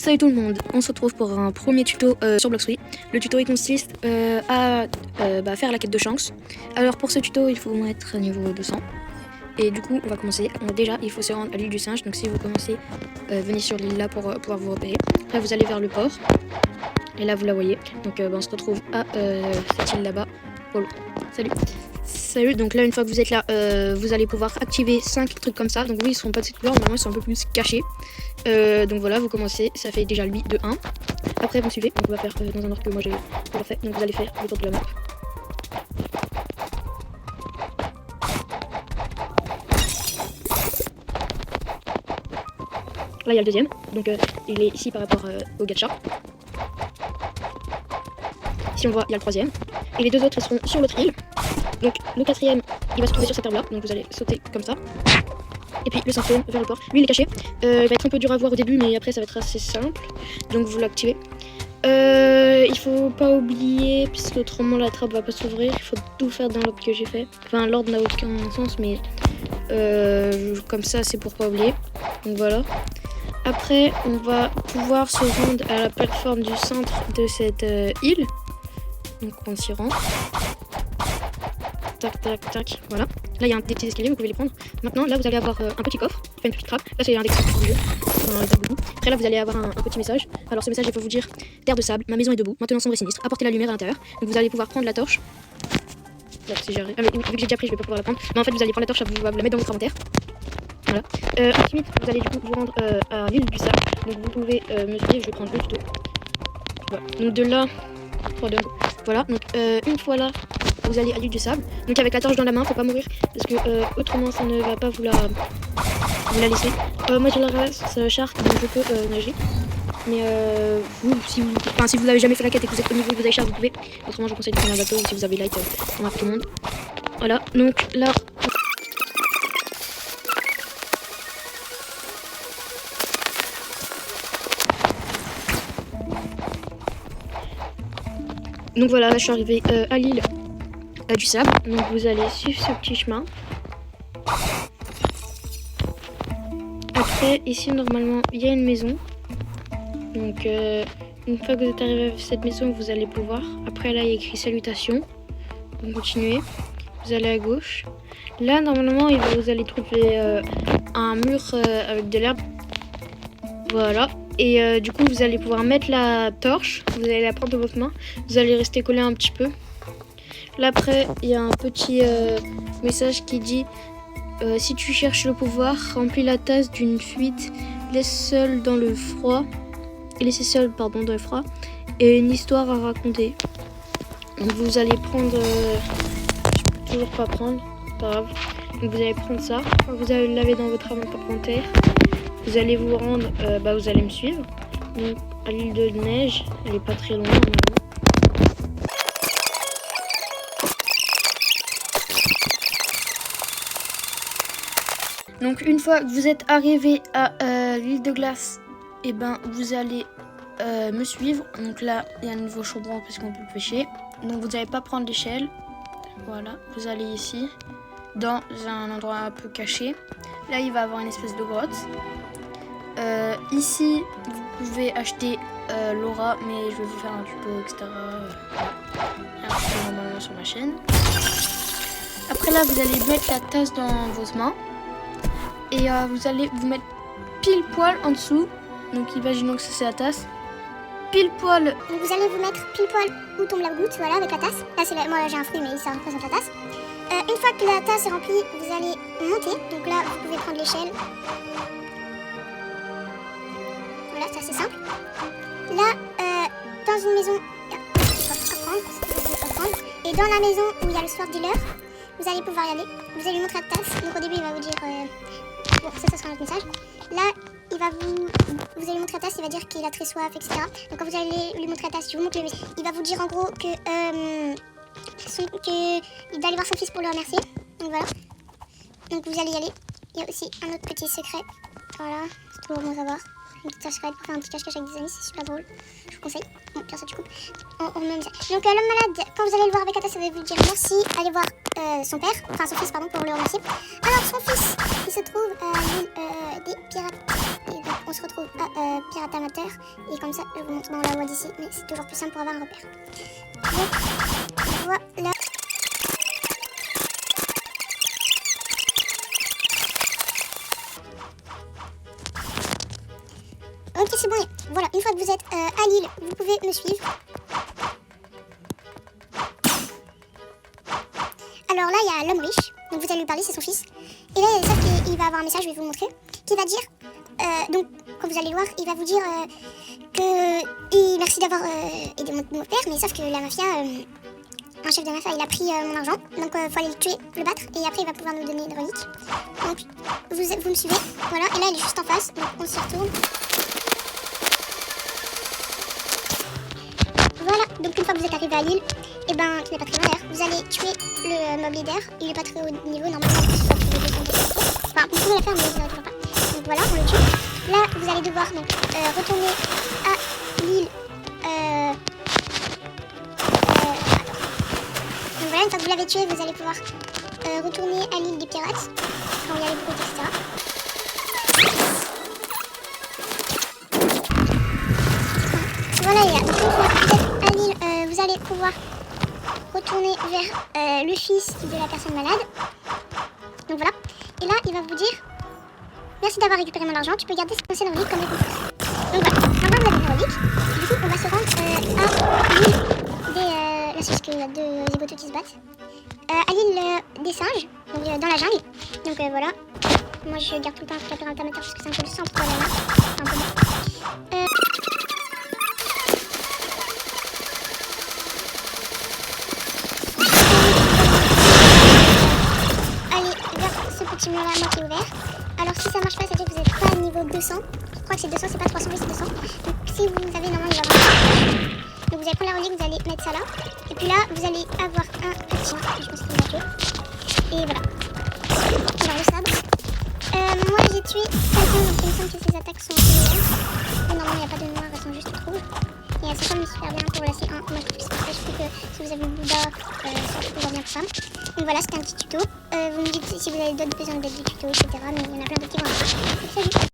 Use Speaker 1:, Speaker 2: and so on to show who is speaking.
Speaker 1: Salut tout le monde, on se retrouve pour un premier tuto sur Bloxfruit. Le tuto il consiste à faire la quête de chance. Alors pour ce tuto il faut être niveau 200. Et du coup on va commencer. Déjà il faut se rendre à l'île du singe. Donc si vous commencez, venez sur l'île là pour pouvoir vous repérer. Là vous allez vers le port. Et là vous la voyez. Donc on se retrouve à cette île là-bas. Voilà. Salut, donc là une fois que vous êtes là, vous allez pouvoir activer 5 trucs comme ça. Donc oui, ils seront pas de cette couleur, normalement ils sont un peu plus cachés. Donc voilà, vous commencez, ça fait déjà lui de 1. Après vous suivez, donc on va faire dans un ordre que moi j'ai déjà fait. Donc vous allez faire le tour de la map. Là il y a le deuxième, donc il est ici par rapport au gacha. Ici on voit, il y a le troisième. Et les deux autres seront sur l'autre île. Donc le quatrième, il va se trouver sur cette herbe là, donc vous allez sauter comme ça. Et puis le cinquième vers le port. Lui il est caché, il va être un peu dur à voir au début, mais après ça va être assez simple. Donc vous l'activez. Il faut pas oublier, puisque autrement la trappe va pas s'ouvrir, il faut tout faire dans l'ordre que j'ai fait. Enfin l'ordre n'a aucun sens, mais comme ça c'est pour pas oublier. Donc voilà. Après on va pouvoir se rendre à la plateforme du centre de cette île. Donc on s'y rend. Tac, tac, tac, voilà. Là il y a des petits escaliers, vous pouvez les prendre. Maintenant là vous allez avoir un petit coffre, enfin une petite trappe. Là c'est un des coffres du jeu. Après là vous allez avoir un petit message. Alors ce message il faut vous dire: terre de sable, ma maison est debout, maintenant sombre et sinistre, apportez la lumière à l'intérieur. Donc vous allez pouvoir prendre la torche. Là, si vu que j'ai déjà pris je vais pas pouvoir la prendre. Mais en fait vous allez prendre la torche, vous la mettre dans votre inventaire. Voilà. Ensuite vous allez du coup vous rendre à l'île du sable. Donc vous pouvez me suivre, je vais prendre le tuto. Voilà. Donc de là, voilà, donc une fois là, vous allez à l'île du sable. Donc avec la torche dans la main, faut pas mourir parce que autrement ça ne va pas vous la laisser. Moi j'ai la race shark, donc je peux nager. Mais si vous n'avez jamais fait la quête et que vous êtes au niveau de vos shark, vous pouvez. Autrement je vous conseille de prendre un bateau ou si vous avez light, on marque tout le monde. Voilà, donc là. Donc voilà, là je suis arrivée à l'île du sable. Donc vous allez suivre ce petit chemin. Après, ici normalement il y a une maison. Donc une fois que vous êtes arrivé à cette maison, vous allez pouvoir. Après là il y a écrit salutations. Donc continuez. Vous allez à gauche. Là normalement vous allez trouver un mur avec de l'herbe. Voilà. Et du coup vous allez pouvoir mettre la torche, vous allez la prendre dans votre main, vous allez rester collé un petit peu. Là après il y a un petit message qui dit si tu cherches le pouvoir, remplis la tasse d'une fuite, laissez seul dans le froid, et une histoire à raconter. Donc vous allez prendre, je peux toujours pas prendre, c'est pas grave. Donc vous allez prendre ça, vous allez le laver dans votre inventaire. Vous allez vous rendre, vous allez me suivre. Donc à l'île de neige, elle est pas très loin normalement. Donc une fois que vous êtes arrivé à l'île de glace, et vous allez me suivre. Donc là il y a un nouveau chaudron parce qu'on peut pêcher. Donc vous n'allez pas prendre l'échelle. Voilà, vous allez ici dans un endroit un peu caché. Là il va y avoir une espèce de grotte. Ici vous pouvez acheter l'aura, mais je vais vous faire un tuto etc. Il y a un tuto normalement sur ma chaîne. Après là vous allez mettre la tasse dans vos mains et vous allez vous mettre pile poil en dessous. Donc imaginons que ça c'est la tasse. Pile poil.
Speaker 2: Donc vous allez vous mettre pile poil où tombe la goutte, voilà, avec la tasse. Là c'est moi j'ai un fruit mais ça représente la tasse. Une fois que la tasse est remplie, vous allez monter. Donc là vous pouvez prendre l'échelle. Voilà, c'est assez simple. Là, dans une maison, et dans la maison où il y a le sword dealer, vous allez pouvoir y aller. Vous allez lui montrer la tasse. Donc au début, il va vous dire, bon, ça sera un autre message. Là, vous allez montrer la tasse, il va dire qu'il a très soif, etc. Donc quand vous allez lui montrer la tasse, je vous montre le message. Il va vous dire en gros que il doit aller voir son fils pour le remercier. Donc voilà. Donc vous allez y aller. Il y a aussi un autre petit secret. Voilà, c'est toujours bon à savoir. Une petite secrète pour faire un petit cache-cache avec des amis, c'est super drôle. Je vous conseille. Bon, bien ça tu coupes. On remet ça. Donc l'homme malade, quand vous allez le voir avec la tasse, ça va vous dire merci. Allez voir son fils pardon, pour le remercier. Alors son fils, il se trouve à l'île des pirates. Et donc on se retrouve à Pirate Amateur. Et comme ça, je vous montre dans la voie d'ici. Mais c'est toujours plus simple pour avoir un repère. Donc, voilà. Ok, c'est bon. Voilà, une fois que vous êtes à l'île, vous pouvez me suivre. Alors là, il y a l'homme riche. Donc vous allez lui parler, c'est son fils. Et là, sauf qu'il va avoir un message, je vais vous le montrer, qui va dire, donc quand vous allez le voir, il va vous dire merci d'avoir aidé mon père, mais sauf que la mafia, un chef de mafia, il a pris mon argent, donc faut aller le tuer, le battre, et après il va pouvoir nous donner des reliques. Donc vous me suivez, voilà, et là il est juste en face, donc on s'y retourne. Voilà, donc une fois que vous êtes arrivé à l'île, et ben qui n'est pas très loin d'ailleurs, vous allez tuer le mob leader, il est pas très haut niveau, normalement enfin vous pouvez la faire mais vous n'aurez toujours pas. Donc voilà, on le tue. Là vous allez devoir donc retourner à l'île. Donc voilà, une fois que vous l'avez tué, vous allez pouvoir retourner à l'île des pirates, quand il y a les brutes, etc. Voilà, donc une fois que vous êtes à l'île, vous allez pouvoir retourner vers le fils de la personne malade. Donc voilà. Et là, il va vous dire merci d'avoir récupéré mon argent, tu peux garder cette ancienne relique comme récompense. Donc voilà, maintenant vous avez une relique. Du coup, on va se rendre à l'île des... là, c'est parce qu'il y a deux zigotos qui se battent. À l'île des singes, donc dans la jungle. Donc voilà. Moi, je garde tout le temps un Pirate Amateur parce que c'est un peu le centre de la map. Un peu bon. Petit mur là à moitié ouvert. Alors si ça marche pas, ça veut dire que vous n'êtes pas à niveau 200. Je crois que c'est 200, c'est pas 300, mais c'est 200. Donc si vous avez normalement, il va avoir. Donc vous allez prendre la relique, vous allez mettre ça là. Et puis là, vous allez avoir un petit. Je pense qu'il va tuer. Et voilà. Alors le sabre. Moi j'ai tué quelqu'un, donc il me semble que ses attaques sont similaires. Mais normalement, il n'y a pas de noir, elles sont juste troubles. Et elles se forment super bien pour la C1. Moi je trouve que c'est parfait. Je trouve que si vous avez le Bouddha, ça va bien pour ça. Donc voilà, c'était un petit tuto. Vous me dites si vous avez d'autres besoins du tuto, etc. Mais il y en a plein d'autres qui vont. Salut!